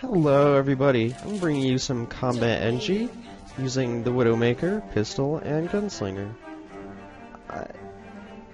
Hello everybody, I'm bringing you some combat NG using the Widowmaker, pistol, and gunslinger.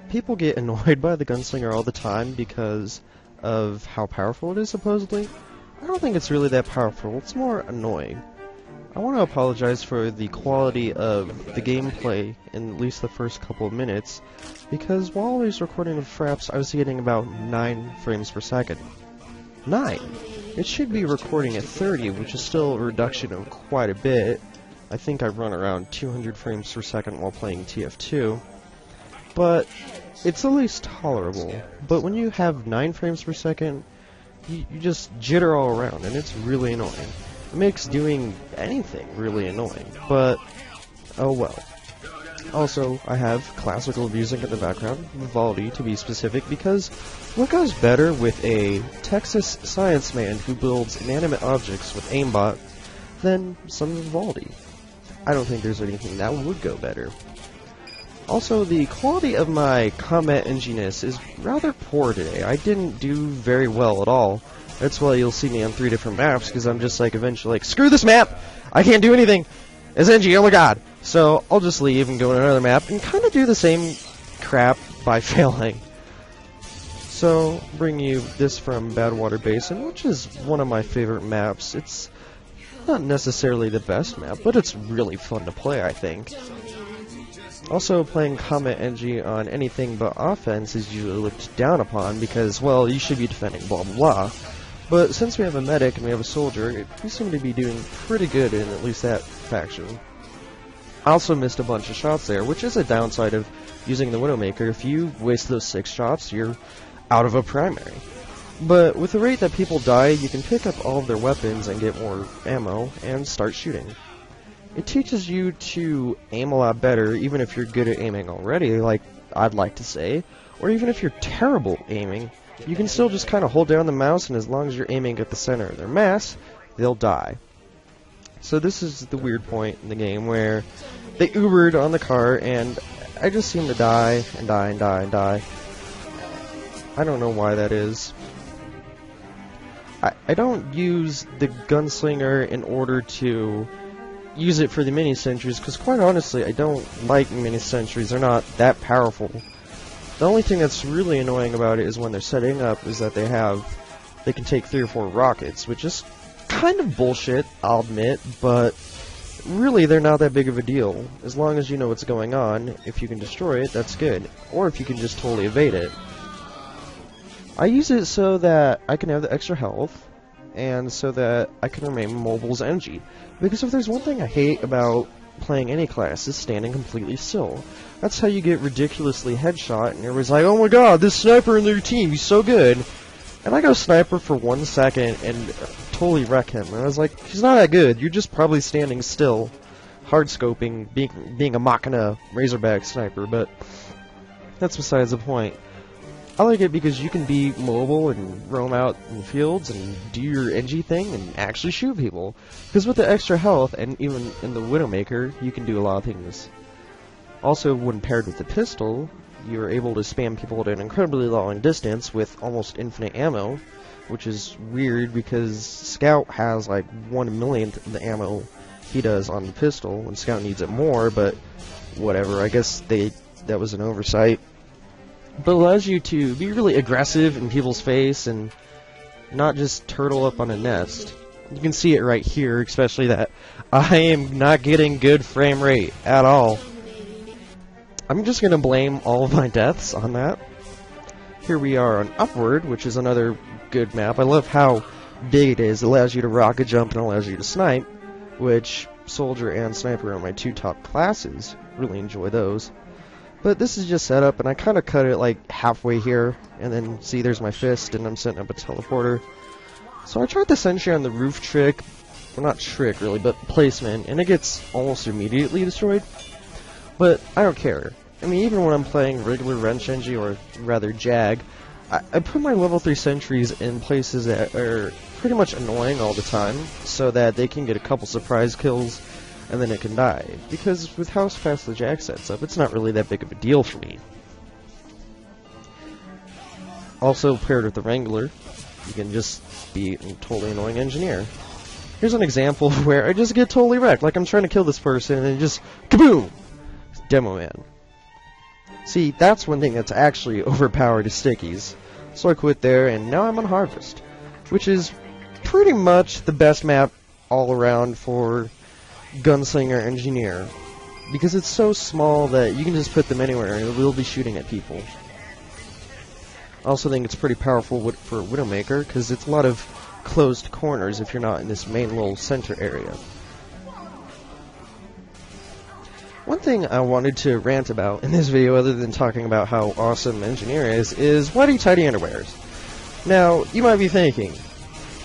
People get annoyed by the gunslinger all the time because of how powerful it is, supposedly. I don't think it's really that powerful, it's more annoying. I want to apologize for the quality of the gameplay in at least the first couple of minutes, because while I was recording the fraps, I was getting about 9 frames per second. 9! It should be recording at 30, which is still a reduction of quite a bit. I think I run around 200 frames per second while playing TF2, but it's at least tolerable. But when you have 9 frames per second, you just jitter all around, and it's really annoying. It makes doing anything really annoying, but oh well. Also, I have classical music in the background, Vivaldi to be specific, because what goes better with a Texas science man who builds inanimate objects with aimbot than some Vivaldi? I don't think there's anything that would go better. Also, the quality of my combat enginess is rather poor today. I didn't do very well at all. That's why you'll see me on 3 different maps, because I'm just like eventually like, screw this map! I can't do anything! It's NG, oh my god! So I'll just leave and go to another map and kind of do the same crap by failing. So, bring you this from Badwater Basin, which is one of my favorite maps. It's not necessarily the best map, but it's really fun to play, I think. Also, playing Combat NG on anything but offense is usually looked down upon because, well, you should be defending blah blah blah. But since we have a medic and we have a soldier, we seem to be doing pretty good in at least that faction. I also missed a bunch of shots there, which is a downside of using the Widowmaker. If you waste those 6 shots, you're out of a primary. But with the rate that people die, you can pick up all of their weapons and get more ammo and start shooting. It teaches you to aim a lot better, even if you're good at aiming already, like I'd like to say, or even if you're terrible aiming, you can still just kind of hold down the mouse, and as long as you're aiming at the center of their mass, they'll die. So this is the weird point in the game where they Ubered on the car, and I just seem to die, and die, and die, and die. I don't know why that is. I don't use the gunslinger in order to use it for the mini-sentries, because quite honestly, I don't like mini-sentries. They're not that powerful. The only thing that's really annoying about it is when they're setting up is that they can take 3 or 4 rockets, which is kind of bullshit, I'll admit, but really they're not that big of a deal. As long as you know what's going on, if you can destroy it, that's good. Or if you can just totally evade it. I use it so that I can have the extra health, and so that I can remain mobile as NG. Because if there's one thing I hate about playing any class, is standing completely still. That's how you get ridiculously headshot, and everybody's like, oh my god, this sniper in their team, he's so good. And I go sniper for 1 second and totally wreck him. And I was like, he's not that good, you're just probably standing still, hard scoping, being a Machina Razorback sniper, but that's besides the point. I like it because you can be mobile and roam out in the fields and do your NG thing and actually shoot people. Because with the extra health, and even in the Widowmaker, you can do a lot of things. Also, when paired with the pistol, you're able to spam people at an incredibly long distance with almost infinite ammo, which is weird because Scout has like 1/1,000,000th of the ammo he does on the pistol, and Scout needs it more, but whatever, I guess that was an oversight. But it allows you to be really aggressive in people's face and not just turtle up on a nest. You can see it right here, especially that I am not getting good frame rate at all. I'm just going to blame all of my deaths on that. Here we are on Upward, which is another good map. I love how big it is. It allows you to rocket jump and allows you to snipe, which Soldier and Sniper are my 2 top classes. Really enjoy those. But this is just set up, and I kind of cut it like halfway here, and then see there's my fist, and I'm setting up a teleporter. So I tried the sentry on the roof trick, well not trick really, but placement, and it gets almost immediately destroyed. But I don't care. I mean, even when I'm playing regular Wrench NG, or rather Jag, I put my level 3 sentries in places that are pretty much annoying all the time, so that they can get a couple surprise kills, and then it can die. Because with how fast the Jag sets up, it's not really that big of a deal for me. Also paired with the Wrangler, you can just be a totally annoying engineer. Here's an example where I just get totally wrecked, like I'm trying to kill this person, and then just kaboom! Demo man. See, that's one thing that's actually overpowered is stickies. So I quit there, and now I'm on Harvest, which is pretty much the best map all around for Gunslinger Engineer, because it's so small that you can just put them anywhere and they'll be shooting at people. I also think it's pretty powerful for Widowmaker, because it's a lot of closed corners if you're not in this main little center area. One thing I wanted to rant about in this video, other than talking about how awesome Engineer is Whitey Tighty underwears. Now, you might be thinking,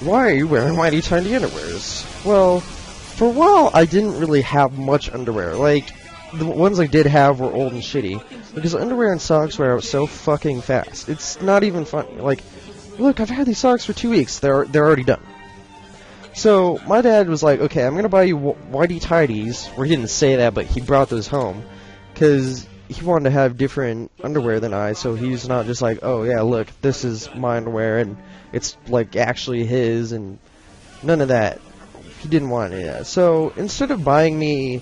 why are you wearing Whitey Tighty underwears? Well, for a while I didn't really have much underwear. Like, the ones I did have were old and shitty, because underwear and socks wear out so fucking fast. It's not even funny. Like, look, I've had these socks for 2 weeks. They're already done. So, my dad was like, okay, I'm gonna buy you Whitey Tighteys, or he didn't say that, but he brought those home, because he wanted to have different underwear than I, so he's not just like, oh yeah, look, this is my underwear, and it's, like, actually his, and none of that. He didn't want any of that. So, instead of buying me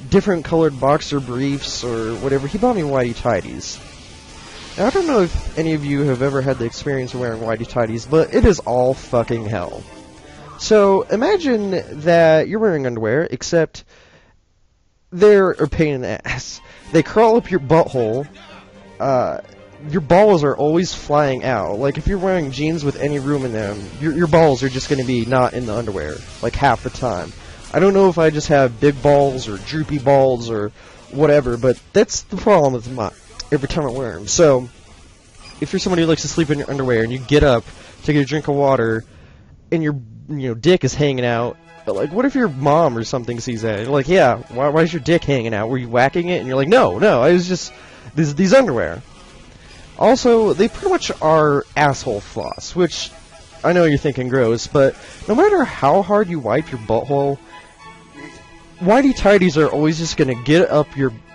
different colored boxer briefs or whatever, he bought me Whitey Tighteys. Now, I don't know if any of you have ever had the experience of wearing Whitey Tighteys, but it is all fucking hell. So, imagine that you're wearing underwear, except they're a pain in the ass. They crawl up your butthole. Your balls are always flying out. Like, if you're wearing jeans with any room in them, your balls are just going to be not in the underwear, like, half the time. I don't know if I just have big balls or droopy balls or whatever, but that's the problem with mine every time I wear them. So, if you're somebody who likes to sleep in your underwear and you get up, take a drink of water, and your dick is hanging out, like, what if your mom or something sees that? You're like, yeah, why is your dick hanging out? Were you whacking it? And you're like, no, I was just, these underwear. Also, they pretty much are asshole floss, which, I know you're thinking gross, but no matter how hard you wipe your butthole, Whitey Tighties are always just gonna get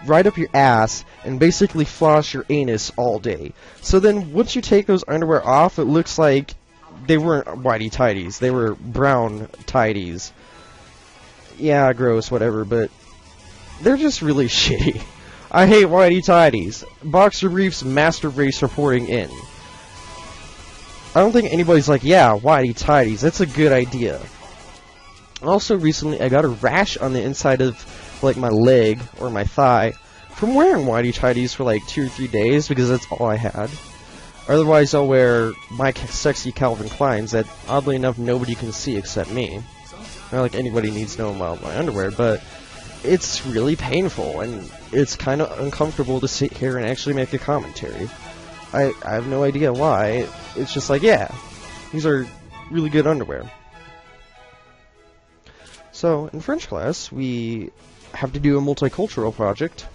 right up your ass and basically floss your anus all day. So then, once you take those underwear off, it looks like they weren't Whitey Tighties, they were brown Tighties. Yeah, gross, whatever, but they're just really shitty. I hate Whitey Tighties. Boxer briefs, master race reporting in. I don't think anybody's like, yeah, Whitey Tighties, that's a good idea. Also, recently, I got a rash on the inside of, like, my leg, or my thigh, from wearing Whitey Tighties for, like, 2 or 3 days, because that's all I had. Otherwise, I'll wear my sexy Calvin Kleins that, oddly enough, nobody can see except me. Not like anybody needs to know about my underwear, but it's really painful, and it's kind of uncomfortable to sit here and actually make a commentary. I have no idea why. It's just like, yeah, these are really good underwear. So, in French class, we have to do a multicultural project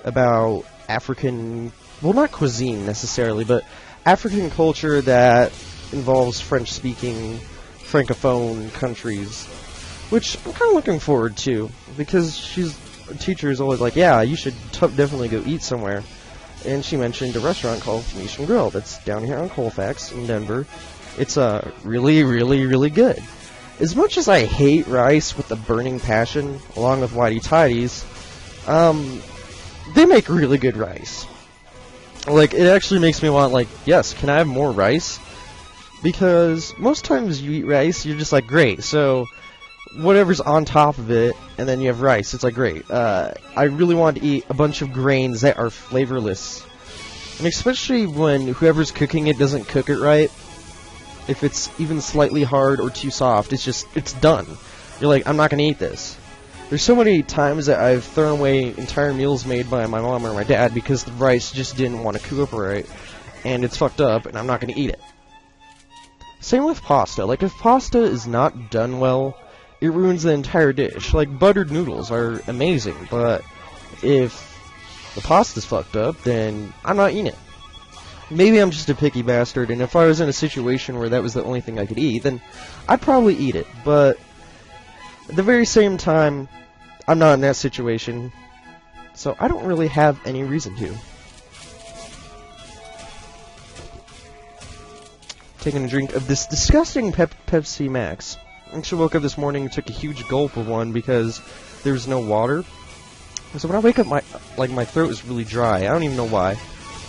about African, well, not cuisine necessarily, but African culture that involves French-speaking, Francophone countries, which I'm kind of looking forward to, because a teacher is always like, yeah, you should definitely go eat somewhere. And she mentioned a restaurant called Phoenician Grill that's down here on Colfax in Denver. It's really, really, really good. As much as I hate rice with a burning passion, along with Whitey Tighties, they make really good rice. Like, it actually makes me want, like, yes, can I have more rice? Because most times you eat rice, you're just like, great, so whatever's on top of it, and then you have rice, it's like, great. I really want to eat a bunch of grains that are flavorless. And especially when whoever's cooking it doesn't cook it right. If it's even slightly hard or too soft, it's done. You're like, I'm not going to eat this. There's so many times that I've thrown away entire meals made by my mom or my dad because the rice just didn't want to cook right, and it's fucked up, and I'm not going to eat it. Same with pasta. Like, if pasta is not done well, it ruins the entire dish. Like, buttered noodles are amazing, but if the pasta's fucked up, then I'm not eating it. Maybe I'm just a picky bastard, and if I was in a situation where that was the only thing I could eat, then I'd probably eat it, but at the very same time, I'm not in that situation, so I don't really have any reason to. taking a drink of this disgusting Pepsi Max. I actually woke up this morning and took a huge gulp of one because there's no water. So when I wake up, my throat is really dry. I don't even know why.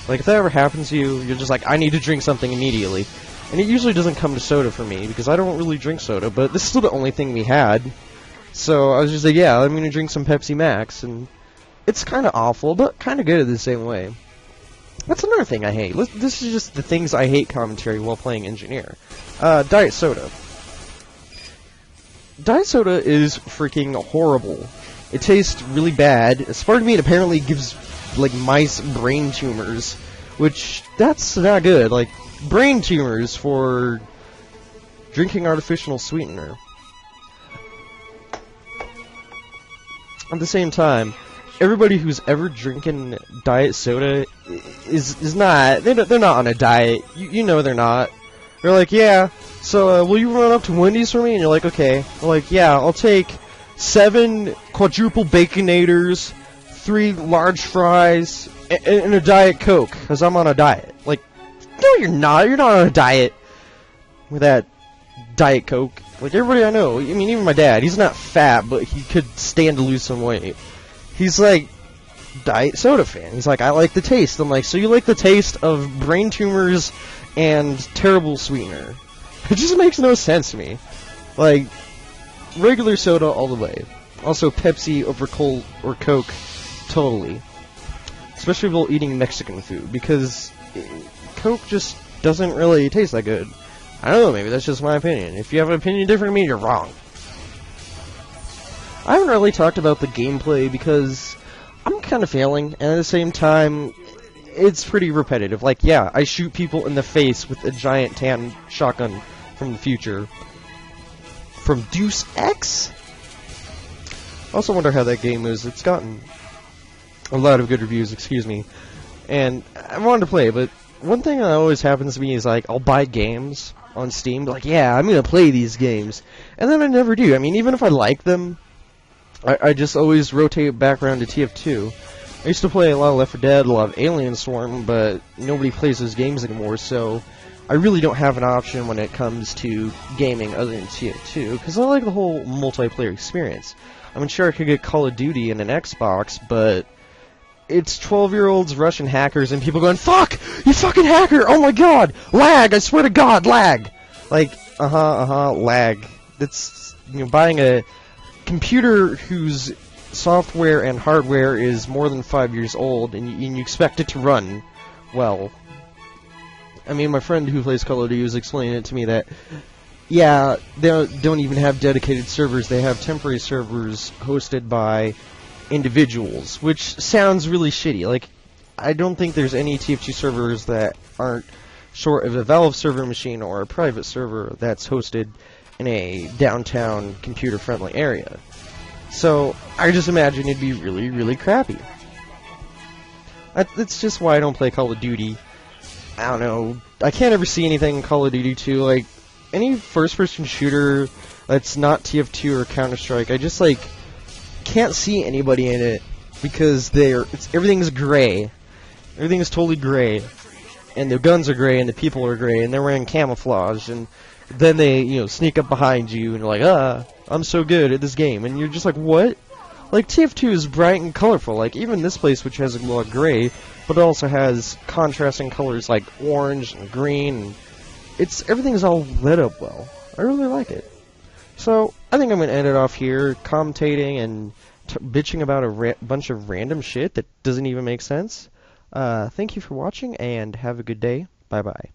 Like, if that ever happens to you, you're just like, I need to drink something immediately. And it usually doesn't come to soda for me, because I don't really drink soda, but this is still the only thing we had. So I was just like, yeah, I'm gonna drink some Pepsi Max, and it's kinda awful, but kinda good in the same way. That's another thing I hate. This is just the things I hate commentary while playing Engineer. Diet soda. Diet soda is freaking horrible. It tastes really bad. Aspartame meat apparently gives, like, mice brain tumors, which, that's not good. Like, brain tumors for drinking artificial sweetener. At the same time, everybody who's ever drinking diet soda is not, they're not on a diet. You know they're not. They're like, yeah, so will you run up to Wendy's for me? And you're like, okay. They're like, yeah, I'll take 7 quadruple Baconators, 3 large fries, and a Diet Coke, because I'm on a diet. Like, no, you're not. You're not on a diet with that Diet Coke. Like, everybody I know, I mean, even my dad, he's not fat, but he could stand to lose some weight. He's like, diet soda fan. He's like, I like the taste. I'm like, so you like the taste of brain tumors and terrible sweetener? It just makes no sense to me. Like, regular soda all the way. Also, Pepsi over Coke or Coke, totally. Especially while eating Mexican food, because Coke just doesn't really taste that good. I don't know, maybe that's just my opinion. If you have an opinion different to me, you're wrong. I haven't really talked about the gameplay because I'm kind of failing, and at the same time, it's pretty repetitive. Like, yeah, I shoot people in the face with a giant tan shotgun from the future. From Deus Ex? I also wonder how that game is. It's gotten a lot of good reviews, excuse me. And I wanted to play, but one thing that always happens to me is, like, I'll buy games on Steam, like, yeah, I'm gonna play these games. And then I never do. I mean, even if I like them, I just always rotate back around to TF2. I used to play a lot of Left 4 Dead, a lot of Alien Swarm, but nobody plays those games anymore, so I really don't have an option when it comes to gaming other than TF2, because I like the whole multiplayer experience. I mean, sure, I could get Call of Duty and an Xbox, but it's 12-year-olds, Russian hackers, and people going, fuck! You fucking hacker! Oh my god! Lag! I swear to god, lag! Like, lag. That's, you know, buying a computer whose software and hardware is more than 5 years old, and you expect it to run well. I mean, my friend who plays Call of Duty was explaining it to me that, yeah, they don't even have dedicated servers. They have temporary servers hosted by individuals, which sounds really shitty. Like, I don't think there's any TF2 servers that aren't short of a Valve server machine or a private server that's hosted in a downtown computer-friendly area. So, I just imagine it'd be really, really crappy. That's just why I don't play Call of Duty. I don't know, I can't ever see anything in Call of Duty 2, like, any first-person shooter that's not TF2 or Counter-Strike, I just, like, can't see anybody in it, because everything's gray. Everything's totally gray. And the guns are gray, and the people are gray, and they're wearing camouflage, and then they, you know, sneak up behind you, and you're like, I'm so good at this game, and you're just like, what? Like, TF2 is bright and colorful, like, even this place, which has a lot of gray, but it also has contrasting colors like orange and green, and everything's all lit up well. I really like it. So, I think I'm going to end it off here, commentating and bitching about a bunch of random shit that doesn't even make sense. Thank you for watching, and have a good day. Bye-bye.